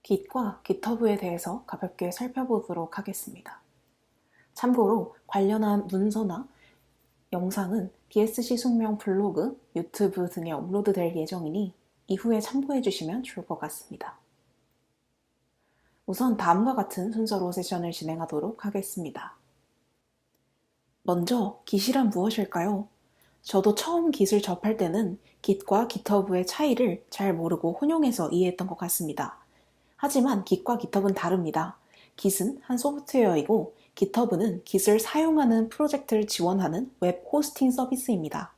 Git과 GitHub에 대해서 가볍게 살펴보도록 하겠습니다. 참고로 관련한 문서나 영상은 BSC 숙명 블로그, 유튜브 등에 업로드될 예정이니 이후에 참고해 주시면 좋을 것 같습니다. 우선 다음과 같은 순서로 세션을 진행하도록 하겠습니다. 먼저 Git이란 무엇일까요? 저도 처음 Git을 접할 때는 Git과 GitHub의 차이를 잘 모르고 혼용해서 이해했던 것 같습니다. 하지만 Git과 GitHub은 다릅니다. Git은 한 소프트웨어이고 GitHub는 Git을 사용하는 프로젝트를 지원하는 웹 호스팅 서비스입니다.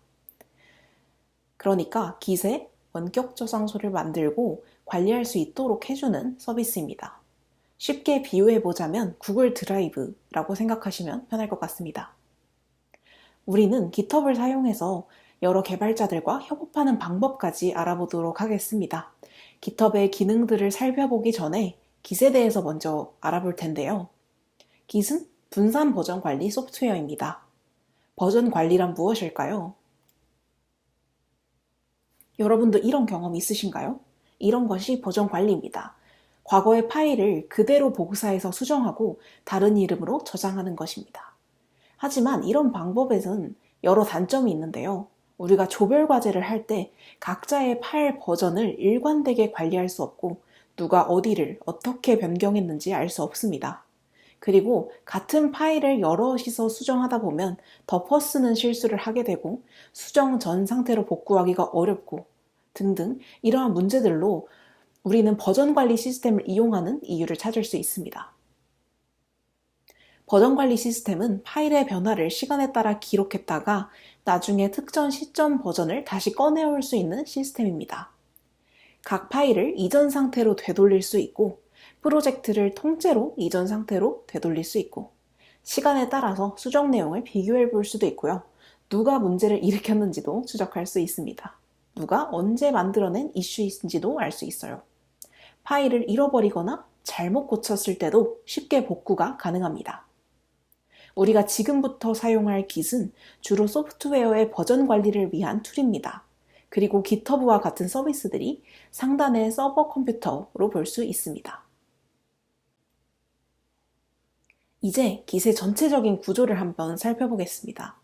그러니까 Git에 원격 저장소를 만들고 관리할 수 있도록 해주는 서비스입니다. 쉽게 비유해보자면 구글 드라이브라고 생각하시면 편할 것 같습니다. 우리는 GitHub을 사용해서 여러 개발자들과 협업하는 방법까지 알아보도록 하겠습니다. GitHub의 기능들을 살펴보기 전에 Git에 대해서 먼저 알아볼 텐데요. Git은 분산 버전 관리 소프트웨어입니다. 버전 관리란 무엇일까요? 여러분도 이런 경험 있으신가요? 이런 것이 버전 관리입니다. 과거의 파일을 그대로 복사해서 수정하고 다른 이름으로 저장하는 것입니다. 하지만 이런 방법에는 여러 단점이 있는데요. 우리가 조별 과제를 할 때 각자의 파일 버전을 일관되게 관리할 수 없고 누가 어디를 어떻게 변경했는지 알 수 없습니다. 그리고 같은 파일을 여럿이서 수정하다 보면 덮어 쓰는 실수를 하게 되고 수정 전 상태로 복구하기가 어렵고 등등 이러한 문제들로 우리는 버전 관리 시스템을 이용하는 이유를 찾을 수 있습니다. 버전 관리 시스템은 파일의 변화를 시간에 따라 기록했다가 나중에 특정 시점 버전을 다시 꺼내올 수 있는 시스템입니다. 각 파일을 이전 상태로 되돌릴 수 있고 프로젝트를 통째로 이전 상태로 되돌릴 수 있고 시간에 따라서 수정 내용을 비교해 볼 수도 있고요. 누가 문제를 일으켰는지도 추적할 수 있습니다. 누가 언제 만들어낸 이슈인지도 알 수 있어요. 파일을 잃어버리거나 잘못 고쳤을 때도 쉽게 복구가 가능합니다. 우리가 지금부터 사용할 Git은 주로 소프트웨어의 버전 관리를 위한 툴입니다. 그리고 GitHub와 같은 서비스들이 상단의 서버 컴퓨터로 볼 수 있습니다. 이제 Git의 전체적인 구조를 한번 살펴보겠습니다.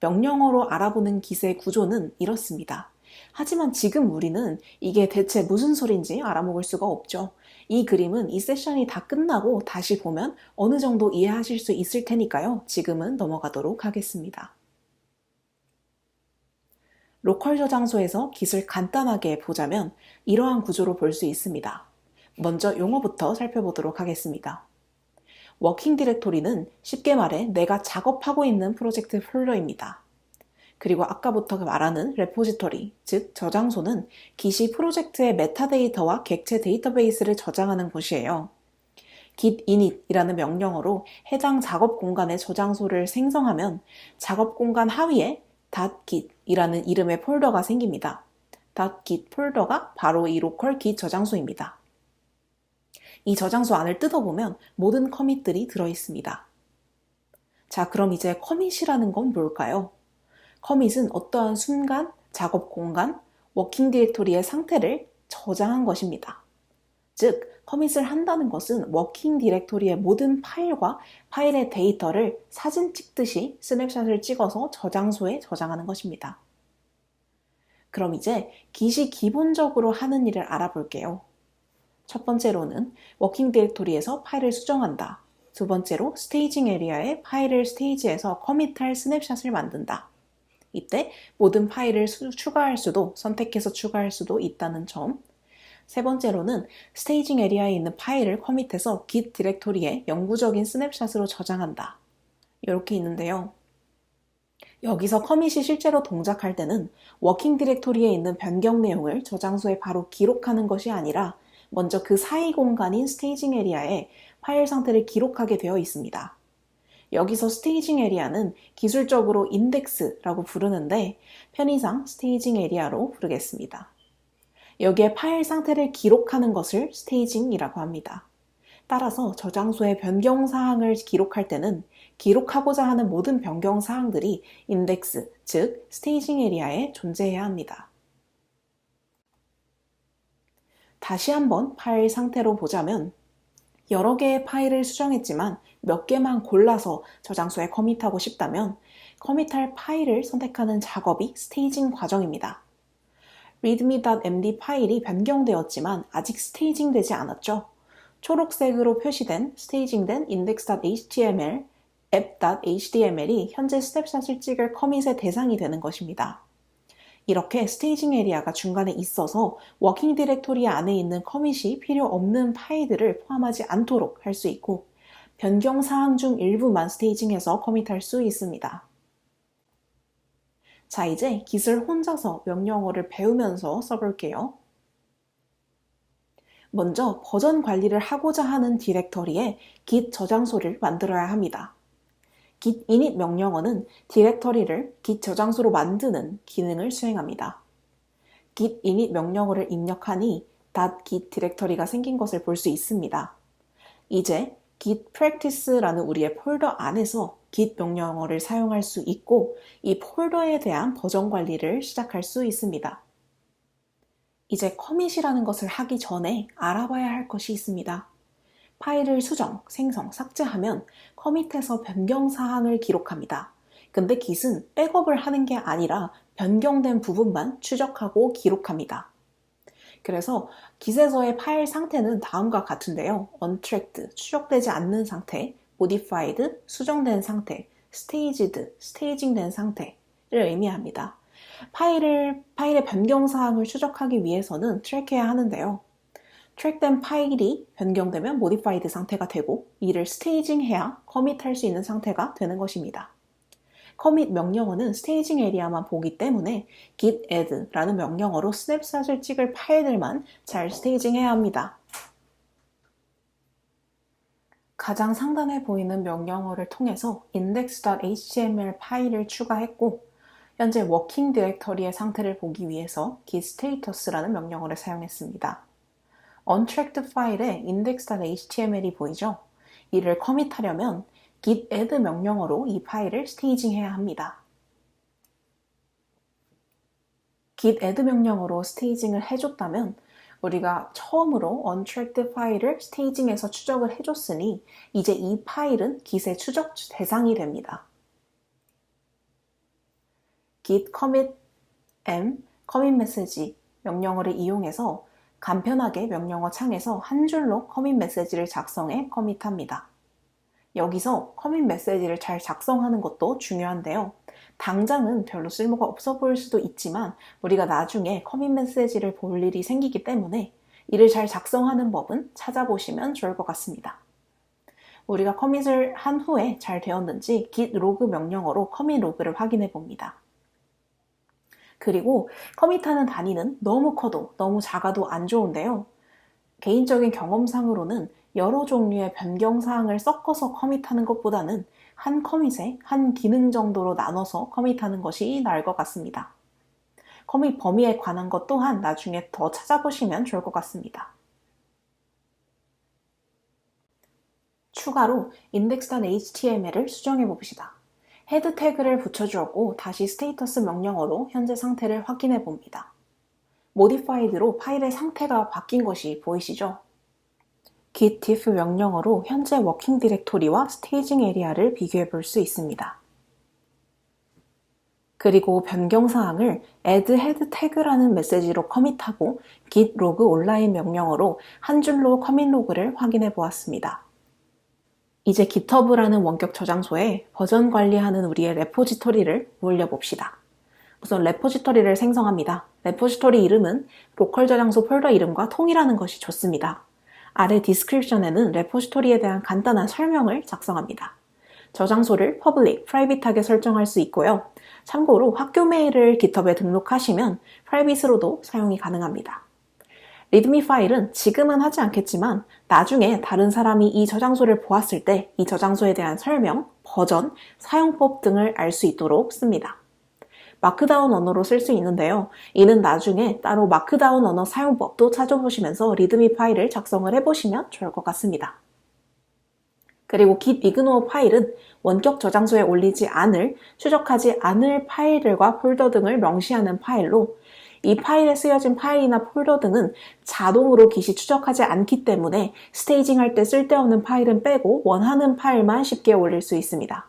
명령어로 알아보는 Git의 구조는 이렇습니다. 하지만 지금 우리는 이게 대체 무슨 소린지 알아먹을 수가 없죠. 이 그림은 이 세션이 다 끝나고 다시 보면 어느 정도 이해하실 수 있을 테니까요. 지금은 넘어가도록 하겠습니다. 로컬 저장소에서 Git을 간단하게 보자면 이러한 구조로 볼 수 있습니다. 먼저 용어부터 살펴보도록 하겠습니다. 워킹 디렉토리는 쉽게 말해 내가 작업하고 있는 프로젝트 폴더입니다. 그리고 아까부터 말하는 레포지토리, 즉 저장소는 Git이 프로젝트의 메타데이터와 객체 데이터베이스를 저장하는 곳이에요. git init이라는 명령어로 해당 작업 공간의 저장소를 생성하면 작업 공간 하위에 .git이라는 이름의 폴더가 생깁니다. .git 폴더가 바로 이 로컬 git 저장소입니다. 이 저장소 안을 뜯어보면 모든 커밋들이 들어있습니다. 자, 그럼 이제 커밋이라는 건 뭘까요? 커밋은 어떠한 순간, 작업 공간, 워킹 디렉토리의 상태를 저장한 것입니다. 즉, 커밋을 한다는 것은 워킹 디렉토리의 모든 파일과 파일의 데이터를 사진 찍듯이 스냅샷을 찍어서 저장소에 저장하는 것입니다. 그럼 이제 Git이 기본적으로 하는 일을 알아볼게요. 첫 번째로는 워킹 디렉토리에서 파일을 수정한다. 두 번째로 스테이징 에리아에 파일을 스테이지해서 커밋할 스냅샷을 만든다. 이때 모든 파일을 추가할 수도 선택해서 추가할 수도 있다는 점. 세 번째로는 스테이징 에리아에 있는 파일을 커밋해서 Git 디렉토리에 영구적인 스냅샷으로 저장한다. 이렇게 있는데요. 여기서 커밋이 실제로 동작할 때는 워킹 디렉토리에 있는 변경 내용을 저장소에 바로 기록하는 것이 아니라 먼저 그 사이 공간인 스테이징 에리아에 파일 상태를 기록하게 되어 있습니다. 여기서 스테이징 에리아는 기술적으로 인덱스라고 부르는데 편의상 스테이징 에리아로 부르겠습니다. 여기에 파일 상태를 기록하는 것을 스테이징이라고 합니다. 따라서 저장소의 변경 사항을 기록할 때는 기록하고자 하는 모든 변경 사항들이 인덱스, 즉 스테이징 에리아에 존재해야 합니다. 다시 한번 파일 상태로 보자면 여러 개의 파일을 수정했지만 몇 개만 골라서 저장소에 커밋하고 싶다면 커밋할 파일을 선택하는 작업이 스테이징 과정입니다. readme.md 파일이 변경되었지만 아직 스테이징 되지 않았죠. 초록색으로 표시된 스테이징된 index.html, app.html이 현재 스냅샷을 찍을 커밋의 대상이 되는 것입니다. 이렇게 스테이징 에리아가 중간에 있어서 워킹 디렉토리 안에 있는 커밋이 필요 없는 파일들을 포함하지 않도록 할 수 있고 변경 사항 중 일부만 스테이징해서 커밋할 수 있습니다. 자, 이제 Git을 혼자서 명령어를 배우면서 써볼게요. 먼저 버전 관리를 하고자 하는 디렉터리에 Git 저장소를 만들어야 합니다. git init 명령어는 디렉터리를 Git 저장소로 만드는 기능을 수행합니다. git init 명령어를 입력하니 .git 디렉터리가 생긴 것을 볼 수 있습니다. 이제 git practice라는 우리의 폴더 안에서 git 명령어를 사용할 수 있고 이 폴더에 대한 버전 관리를 시작할 수 있습니다. 이제 커밋이라는 것을 하기 전에 알아봐야 할 것이 있습니다. 파일을 수정, 생성, 삭제하면 커밋에서 변경 사항을 기록합니다. 근데 Git은 백업을 하는 게 아니라 변경된 부분만 추적하고 기록합니다. 그래서 Git에서의 파일 상태는 다음과 같은데요. untracked, 추적되지 않는 상태, modified, 수정된 상태, staged, 스테이징된 상태를 의미합니다. 파일의 변경 사항을 추적하기 위해서는 트랙해야 하는데요. 트랙된 파일이 변경되면 modified 상태가 되고 이를 스테이징해야 커밋할 수 있는 상태가 되는 것입니다. 커밋 명령어는 스테이징 에리아만 보기 때문에 git add라는 명령어로 스냅샷을 찍을 파일들만 잘 스테이징해야 합니다. 가장 상단에 보이는 명령어를 통해서 index.html 파일을 추가했고 현재 워킹 디렉터리의 상태를 보기 위해서 git status라는 명령어를 사용했습니다. untracked 파일에 index.html이 보이죠? 이를 커밋하려면 git add 명령어로 이 파일을 스테이징해야 합니다. git add 명령어로 스테이징을 해줬다면 우리가 처음으로 untracked 파일을 스테이징해서 추적을 해줬으니 이제 이 파일은 git의 추적 대상이 됩니다. git commit m commit message 명령어를 이용해서 간편하게 명령어 창에서 한 줄로 커밋 메시지를 작성해 커밋합니다. 여기서 커밋 메시지를 잘 작성하는 것도 중요한데요. 당장은 별로 쓸모가 없어 보일 수도 있지만 우리가 나중에 커밋 메시지를 볼 일이 생기기 때문에 이를 잘 작성하는 법은 찾아보시면 좋을 것 같습니다. 우리가 커밋을 한 후에 잘 되었는지 git log 명령어로 커밋 로그를 확인해 봅니다. 그리고 커밋하는 단위는 너무 커도 너무 작아도 안 좋은데요. 개인적인 경험상으로는 여러 종류의 변경 사항을 섞어서 커밋하는 것보다는 한 커밋에 한 기능 정도로 나눠서 커밋하는 것이 나을 것 같습니다. 커밋 범위에 관한 것 또한 나중에 더 찾아보시면 좋을 것 같습니다. 추가로 index.html을 수정해 봅시다. 헤드 태그를 붙여주었고 다시 스테이터스 명령어로 현재 상태를 확인해 봅니다. modified로 파일의 상태가 바뀐 것이 보이시죠? git diff 명령어로 현재 워킹 디렉토리와 스테이징 에리아를 비교해 볼 수 있습니다. 그리고 변경 사항을 add head tag라는 메시지로 커밋하고 git log 온라인 명령어로 한 줄로 커밋 로그를 확인해 보았습니다. 이제 GitHub라는 원격 저장소에 버전 관리하는 우리의 레포지토리를 올려봅시다. 우선 레포지토리를 생성합니다. 레포지토리 이름은 로컬 저장소 폴더 이름과 통일하는 것이 좋습니다. 아래 디스크립션에는 레포지토리에 대한 간단한 설명을 작성합니다. 저장소를 public, private하게 설정할 수 있고요. 참고로 학교 메일을 GitHub에 등록하시면 private로도 사용이 가능합니다. readme 파일은 지금은 하지 않겠지만 나중에 다른 사람이 이 저장소를 보았을 때 이 저장소에 대한 설명, 버전, 사용법 등을 알 수 있도록 씁니다. 마크다운 언어로 쓸 수 있는데요. 이는 나중에 따로 마크다운 언어 사용법도 찾아보시면서 readme 파일을 작성을 해보시면 좋을 것 같습니다. 그리고 git ignore 파일은 원격 저장소에 올리지 않을, 추적하지 않을 파일들과 폴더 등을 명시하는 파일로 이 파일에 쓰여진 파일이나 폴더 등은 자동으로 Git이 추적하지 않기 때문에 스테이징할 때 쓸데없는 파일은 빼고 원하는 파일만 쉽게 올릴 수 있습니다.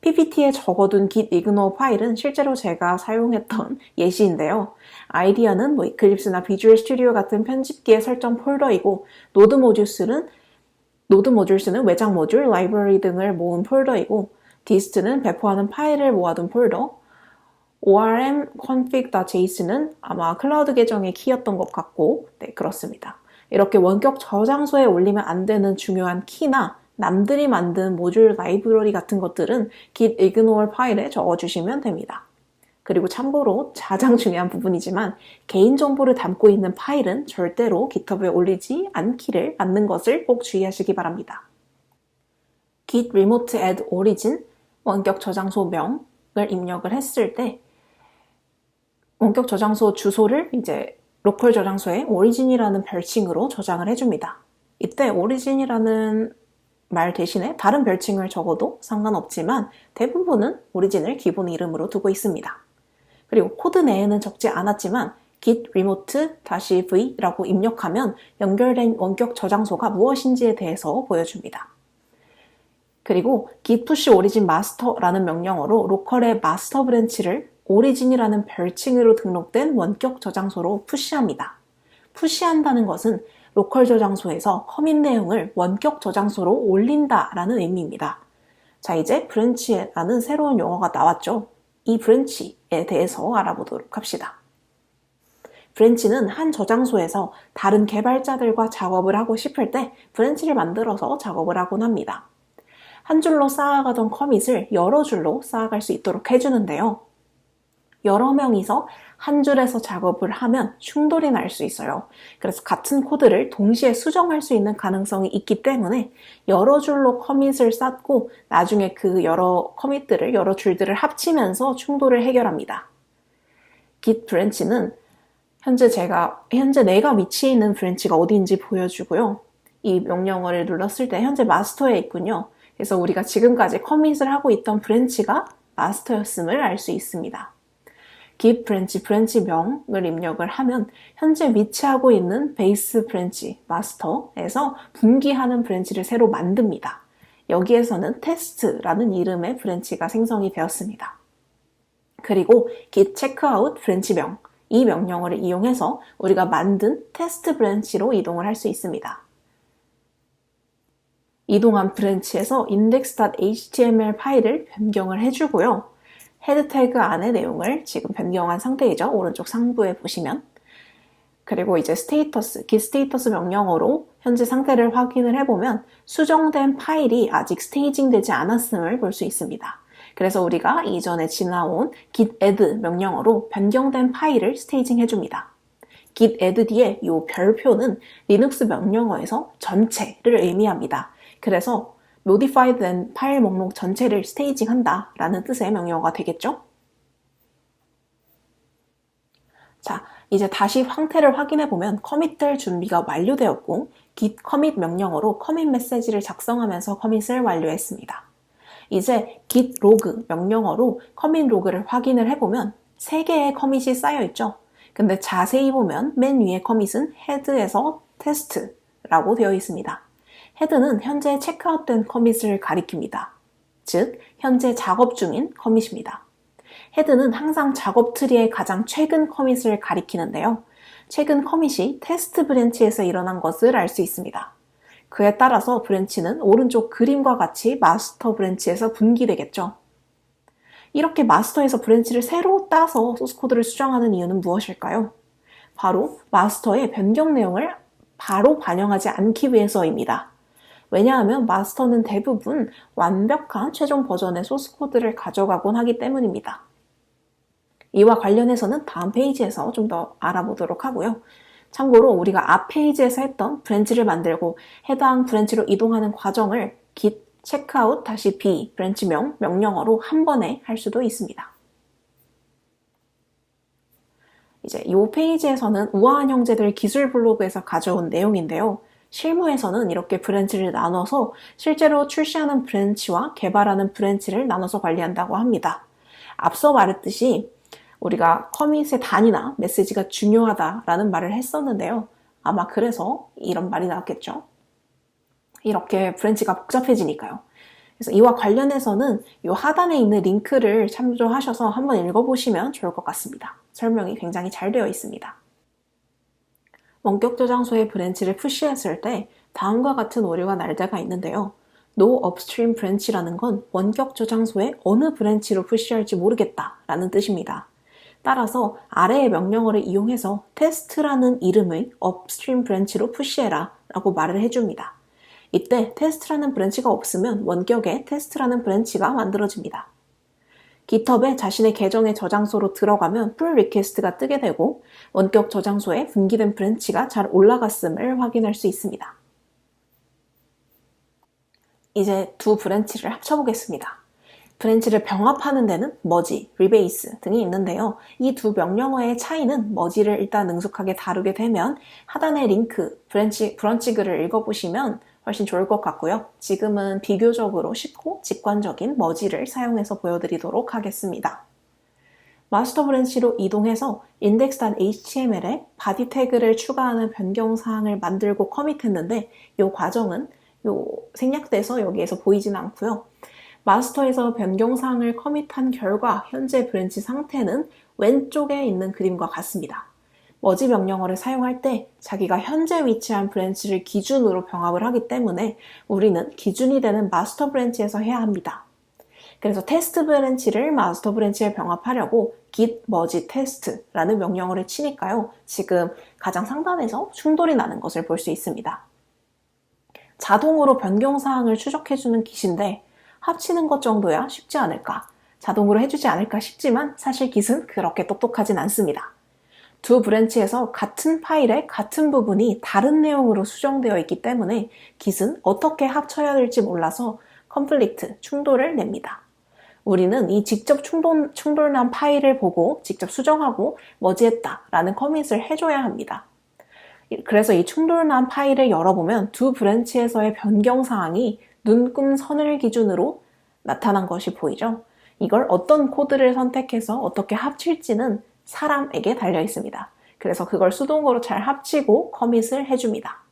PPT에 적어둔 git ignore 파일은 실제로 제가 사용했던 예시인데요. 아이디어는 이클립스나 비주얼 스튜디오 같은 편집기의 설정 폴더이고 노드 모듈스는 외장 모듈, 라이브러리 등을 모은 폴더이고 dist는 배포하는 파일을 모아둔 폴더, orm config.js는 아마 클라우드 계정의 키였던 것 같고 네, 그렇습니다. 이렇게 원격 저장소에 올리면 안 되는 중요한 키나 남들이 만든 모듈 라이브러리 같은 것들은 git ignore 파일에 적어주시면 됩니다. 그리고 참고로 가장 중요한 부분이지만 개인정보를 담고 있는 파일은 절대로 GitHub에 올리지 않는 것을 꼭 주의하시기 바랍니다. git remote add origin 원격 저장소 명을 입력을 했을 때 원격 저장소 주소를 이제 로컬 저장소에 origin이라는 별칭으로 저장을 해줍니다. 이때 origin이라는 말 대신에 다른 별칭을 적어도 상관없지만 대부분은 오리진을 기본 이름으로 두고 있습니다. 그리고 코드 내에는 적지 않았지만 git remote-v라고 입력하면 연결된 원격 저장소가 무엇인지에 대해서 보여줍니다. 그리고 git push origin master라는 명령어로 로컬의 마스터 브랜치를 오리진이라는 별칭으로 등록된 원격 저장소로 푸시합니다. 푸시한다는 것은 로컬 저장소에서 커밋 내용을 원격 저장소로 올린다라는 의미입니다. 자, 이제 브랜치라는 새로운 용어가 나왔죠. 이 브랜치에 대해서 알아보도록 합시다. 브랜치는 한 저장소에서 다른 개발자들과 작업을 하고 싶을 때 브랜치를 만들어서 작업을 하곤 합니다. 한 줄로 쌓아가던 커밋을 여러 줄로 쌓아갈 수 있도록 해주는데요. 여러 명이서 한 줄에서 작업을 하면 충돌이 날 수 있어요. 그래서 같은 코드를 동시에 수정할 수 있는 가능성이 있기 때문에 여러 줄로 커밋을 쌓고 나중에 그 여러 줄들을 합치면서 충돌을 해결합니다. git 브랜치는 현재 내가 위치해 있는 브랜치가 어디인지 보여주고요. 이 명령어를 눌렀을 때 현재 마스터에 있군요. 그래서 우리가 지금까지 커밋을 하고 있던 브랜치가 마스터였음을 알 수 있습니다. git 브랜치 명을 입력을 하면 현재 위치하고 있는 베이스 브랜치 마스터에서 분기하는 브랜치를 새로 만듭니다. 여기에서는 테스트라는 이름의 브랜치가 생성이 되었습니다. 그리고 git checkout 브랜치 명, 이 명령어를 이용해서 우리가 만든 테스트 브랜치로 이동을 할 수 있습니다. 이동한 브랜치에서 index.html 파일을 변경을 해주고요. 헤드 태그 안의 내용을 지금 변경한 상태이죠. 오른쪽 상부에 보시면. 그리고 이제 git 스테이터스 명령어로 현재 상태를 확인을 해보면 수정된 파일이 아직 스테이징 되지 않았음을 볼 수 있습니다. 그래서 우리가 이전에 지나온 git add 명령어로 변경된 파일을 스테이징 해줍니다. git add 뒤에 이 별표는 리눅스 명령어에서 전체를 의미합니다. 그래서 modify 된 파일 목록 전체를 스테이징한다 라는 뜻의 명령어가 되겠죠? 자, 이제 다시 상태를 확인해보면 커밋될 준비가 완료되었고 git commit 명령어로 커밋 메시지를 작성하면서 커밋을 완료했습니다. 이제 git log 명령어로 커밋 로그를 확인을 해보면 3개의 커밋이 쌓여있죠? 근데 자세히 보면 맨 위의 커밋은 head에서 test라고 되어 있습니다. 헤드는 현재 체크아웃된 커밋을 가리킵니다. 즉, 현재 작업 중인 커밋입니다. 헤드는 항상 작업 트리의 가장 최근 커밋을 가리키는데요. 최근 커밋이 테스트 브랜치에서 일어난 것을 알 수 있습니다. 그에 따라서 브랜치는 오른쪽 그림과 같이 마스터 브랜치에서 분기되겠죠. 이렇게 마스터에서 브랜치를 새로 따서 소스코드를 수정하는 이유는 무엇일까요? 바로 마스터의 변경 내용을 바로 반영하지 않기 위해서입니다. 왜냐하면 마스터는 대부분 완벽한 최종 버전의 소스코드를 가져가곤 하기 때문입니다. 이와 관련해서는 다음 페이지에서 좀 더 알아보도록 하고요. 참고로 우리가 앞 페이지에서 했던 브랜치를 만들고 해당 브랜치로 이동하는 과정을 git checkout-b 브랜치명 명령어로 한 번에 할 수도 있습니다. 이제 이 페이지에서는 우아한 형제들 기술 블로그에서 가져온 내용인데요. 실무에서는 이렇게 브랜치를 나눠서 실제로 출시하는 브랜치와 개발하는 브랜치를 나눠서 관리한다고 합니다. 앞서 말했듯이 우리가 커밋의 단위나 메시지가 중요하다라는 말을 했었는데요. 아마 그래서 이런 말이 나왔겠죠. 이렇게 브랜치가 복잡해지니까요. 그래서 이와 관련해서는 이 하단에 있는 링크를 참조하셔서 한번 읽어보시면 좋을 것 같습니다. 설명이 굉장히 잘 되어 있습니다. 원격 저장소에 브랜치를 푸시했을 때 다음과 같은 오류가 날 때가 있는데요. No upstream branch라는 건 원격 저장소에 어느 브랜치로 푸시할지 모르겠다라는 뜻입니다. 따라서 아래의 명령어를 이용해서 테스트라는 이름의 upstream branch로 푸시해라 라고 말을 해줍니다. 이때 테스트라는 브랜치가 없으면 원격에 테스트라는 브랜치가 만들어집니다. GitHub에 자신의 계정의 저장소로 들어가면 pull request가 뜨게 되고 원격 저장소에 분기된 브랜치가 잘 올라갔음을 확인할 수 있습니다. 이제 두 브랜치를 합쳐보겠습니다. 브랜치를 병합하는 데는 머지, 리베이스 등이 있는데요. 이 두 명령어의 차이는 머지를 일단 능숙하게 다루게 되면 하단의 링크, 브런치 글을 읽어보시면 훨씬 좋을 것 같고요. 지금은 비교적으로 쉽고 직관적인 머지를 사용해서 보여드리도록 하겠습니다. 마스터 브랜치로 이동해서 index.html에 바디 태그를 추가하는 변경사항을 만들고 커밋했는데 이 과정은 생략돼서 여기에서 보이진 않고요. 마스터에서 변경사항을 커밋한 결과 현재 브랜치 상태는 왼쪽에 있는 그림과 같습니다. 머지 명령어를 사용할 때 자기가 현재 위치한 브랜치를 기준으로 병합을 하기 때문에 우리는 기준이 되는 마스터 브랜치에서 해야 합니다. 그래서 테스트 브랜치를 마스터 브랜치에 병합하려고 git merge test라는 명령어를 치니까요. 지금 가장 상단에서 충돌이 나는 것을 볼 수 있습니다. 자동으로 변경사항을 추적해주는 깃인데 합치는 것 정도야 쉽지 않을까, 자동으로 해주지 않을까 싶지만 사실 깃은 그렇게 똑똑하진 않습니다. 두 브랜치에서 같은 파일의 같은 부분이 다른 내용으로 수정되어 있기 때문에 깃은 어떻게 합쳐야 될지 몰라서 conflict, 충돌을 냅니다. 우리는 이 직접 충돌난 파일을 보고 직접 수정하고 머지했다라는 커밋을 해줘야 합니다. 그래서 이 충돌난 파일을 열어보면 두 브랜치에서의 변경사항이 눈금 선을 기준으로 나타난 것이 보이죠? 이걸 어떤 코드를 선택해서 어떻게 합칠지는 사람에게 달려 있습니다. 그래서 그걸 수동으로 잘 합치고 커밋을 해줍니다.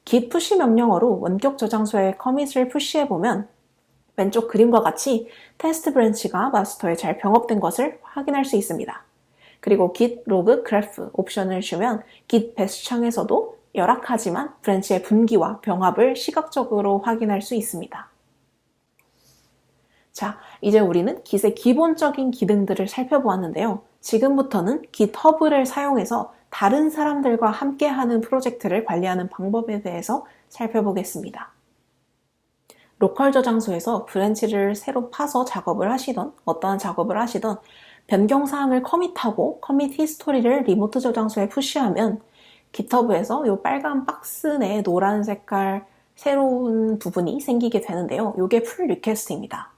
git push 명령어로 원격 저장소에 커밋을 푸시해보면 왼쪽 그림과 같이 테스트 브랜치가 마스터에 잘 병합된 것을 확인할 수 있습니다. 그리고 git log graph 옵션을 주면 git bash 창에서도 열악하지만 브랜치의 분기와 병합을 시각적으로 확인할 수 있습니다. 자, 이제 우리는 git의 기본적인 기능들을 살펴보았는데요. 지금부터는 GitHub를 사용해서 다른 사람들과 함께하는 프로젝트를 관리하는 방법에 대해서 살펴보겠습니다. 로컬 저장소에서 브랜치를 새로 파서 작업을 하시던 어떠한 작업을 하시던 변경사항을 커밋하고 커밋 히스토리를 리모트 저장소에 푸시하면 GitHub에서 이 빨간 박스 내에 노란 색깔 새로운 부분이 생기게 되는데요. 이게 pull request입니다.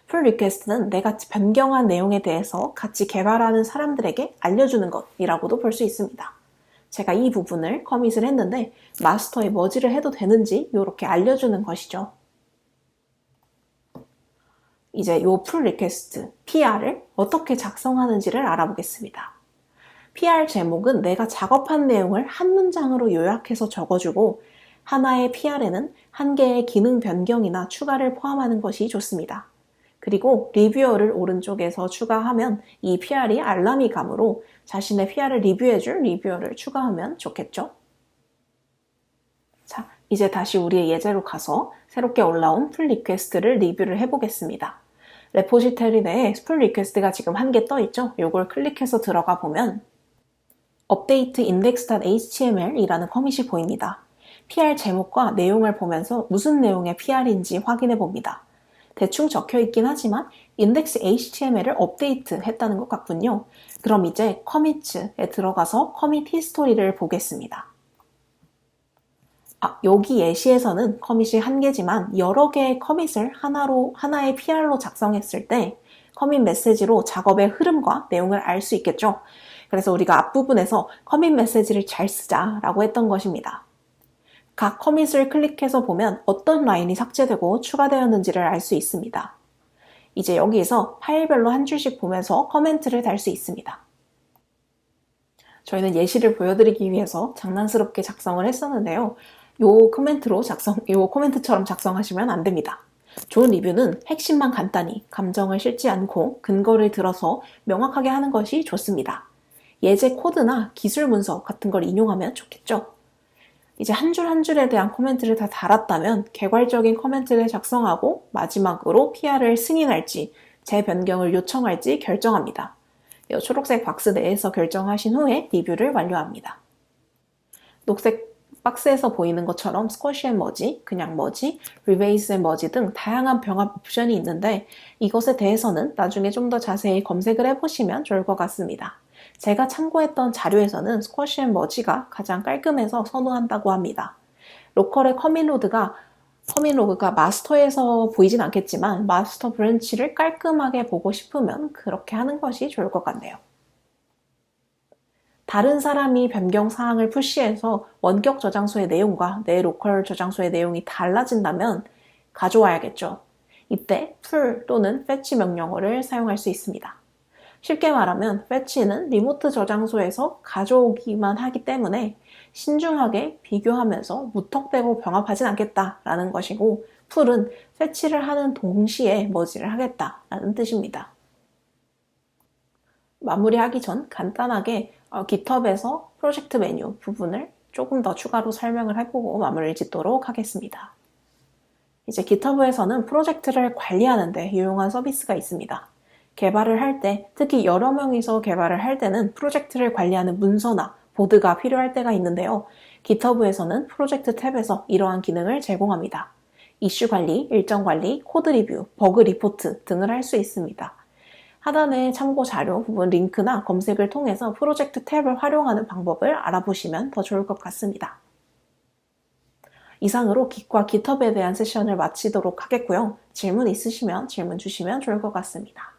pull request는 내가 변경한 내용에 대해서 같이 개발하는 사람들에게 알려주는 것이라고도 볼 수 있습니다. 제가 이 부분을 커밋을 했는데 마스터에 머지를 해도 되는지 이렇게 알려주는 것이죠. 이제 이 pull request, PR을 어떻게 작성하는지를 알아보겠습니다. PR 제목은 내가 작업한 내용을 한 문장으로 요약해서 적어주고 하나의 PR에는 한 개의 기능 변경이나 추가를 포함하는 것이 좋습니다. 그리고 리뷰어를 오른쪽에서 추가하면 이 PR이 알람이 가므로 자신의 PR을 리뷰해줄 리뷰어를 추가하면 좋겠죠? 자, 이제 다시 우리의 예제로 가서 새롭게 올라온 pull request를 리뷰를 해보겠습니다. 레포지토리 내에 pull request가 지금 한 개 떠있죠? 이걸 클릭해서 들어가 보면 update index.html 이라는 커밋이 보입니다. PR 제목과 내용을 보면서 무슨 내용의 PR인지 확인해 봅니다. 대충 적혀 있긴 하지만 index.html을 업데이트 했다는 것 같군요. 그럼 이제 commit에 들어가서 commit history를 보겠습니다. 여기 예시에서는 커밋이 한 개지만 여러 개의 커밋을 하나의 PR로 작성했을 때 커밋 메시지로 작업의 흐름과 내용을 알 수 있겠죠. 그래서 우리가 앞부분에서 커밋 메시지를 잘 쓰자라고 했던 것입니다. 각 커밋을 클릭해서 보면 어떤 라인이 삭제되고 추가되었는지를 알 수 있습니다. 이제 여기에서 파일별로 한 줄씩 보면서 코멘트를 달 수 있습니다. 저희는 예시를 보여드리기 위해서 장난스럽게 작성을 했었는데요. 요 코멘트처럼 작성하시면 안 됩니다. 좋은 리뷰는 핵심만 간단히, 감정을 싣지 않고 근거를 들어서 명확하게 하는 것이 좋습니다. 예제 코드나 기술 문서 같은 걸 인용하면 좋겠죠? 이제 한 줄 한 줄에 대한 코멘트를 다 달았다면 개괄적인 코멘트를 작성하고 마지막으로 PR을 승인할지 재변경을 요청할지 결정합니다. 이 초록색 박스 내에서 결정하신 후에 리뷰를 완료합니다. 녹색 박스에서 보이는 것처럼 스쿼시 앤 머지, 그냥 머지, 리베이스 앤 머지 등 다양한 병합 옵션이 있는데 이것에 대해서는 나중에 좀 더 자세히 검색을 해보시면 좋을 것 같습니다. 제가 참고했던 자료에서는 스쿼시 앤 머지가 가장 깔끔해서 선호한다고 합니다. 로컬의 커밋 로그가 마스터에서 보이진 않겠지만 마스터 브랜치를 깔끔하게 보고 싶으면 그렇게 하는 것이 좋을 것 같네요. 다른 사람이 변경 사항을 푸시해서 원격 저장소의 내용과 내 로컬 저장소의 내용이 달라진다면 가져와야겠죠. 이때 풀 또는 fetch 명령어를 사용할 수 있습니다. 쉽게 말하면 fetch는 리모트 저장소에서 가져오기만 하기 때문에 신중하게 비교하면서 무턱대고 병합하진 않겠다라는 것이고 풀은 fetch를 하는 동시에 머지를 하겠다라는 뜻입니다. 마무리하기 전 간단하게 GitHub에서 프로젝트 메뉴 부분을 조금 더 추가로 설명을 해보고 마무리를 짓도록 하겠습니다. 이제 GitHub에서는 프로젝트를 관리하는 데 유용한 서비스가 있습니다. 개발을 할 때, 특히 여러 명이서 개발을 할 때는 프로젝트를 관리하는 문서나 보드가 필요할 때가 있는데요. GitHub에서는 프로젝트 탭에서 이러한 기능을 제공합니다. 이슈 관리, 일정 관리, 코드 리뷰, 버그 리포트 등을 할 수 있습니다. 하단의 참고 자료 부분 링크나 검색을 통해서 프로젝트 탭을 활용하는 방법을 알아보시면 더 좋을 것 같습니다. 이상으로 Git과 GitHub에 대한 세션을 마치도록 하겠고요. 질문 있으시면 질문 주시면 좋을 것 같습니다.